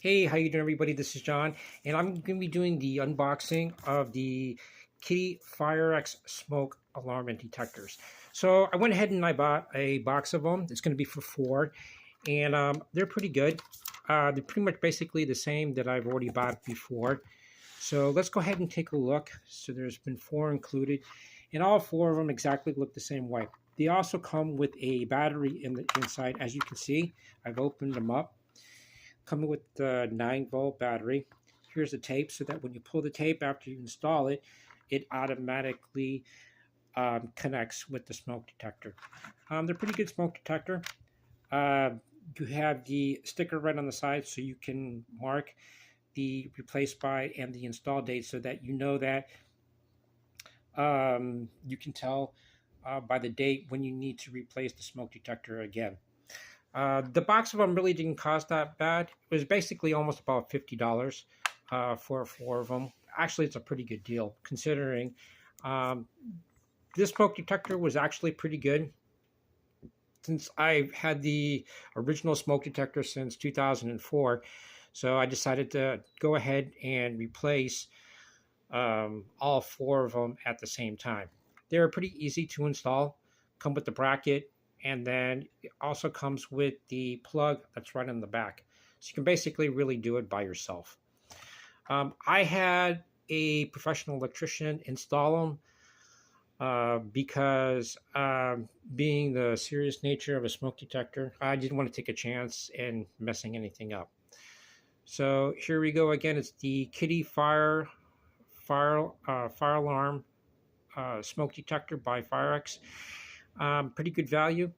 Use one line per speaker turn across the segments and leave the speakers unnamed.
Hey, how you doing, everybody? This is John, and I'm going to be doing the unboxing of the Kiddie Firex smoke alarm and detectors. So I went ahead and I bought a box of them. It's going to be for four, and they're pretty good. They're pretty much basically the same that I've already bought before. So let's go ahead and take a look. So there's been four included, and all four of them exactly look the same way. They also come with a battery in the inside, as you can see. I've opened them up, coming with the 9-volt battery. Here's the tape so that when you pull the tape after you install it, it automatically connects with the smoke detector. They're pretty good smoke detector. Uh, you have the sticker right on the side so you can mark the replace by and the install date so that you know that you can tell by the date when you need to replace the smoke detector again. The box of them really didn't cost that bad. It was basically almost about $50 for four of them. Actually, it's a pretty good deal considering um, this smoke detector was actually pretty good. Since I've had the original smoke detector since 2004, so I decided to go ahead and replace all four of them at the same time. They're pretty easy to install, come with the bracket, and then it also comes with the plug that's right in the back. So you can basically really do it by yourself. I had a professional electrician install them because being the serious nature of a smoke detector, I didn't want to take a chance in messing anything up. So here we go again. It's the Kiddie fire alarm smoke detector by Firex. Pretty good value.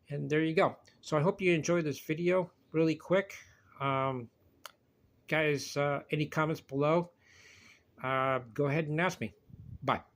And there you go. So I hope you enjoyed this video really quick. Guys, any comments below? Go ahead and ask me. Bye.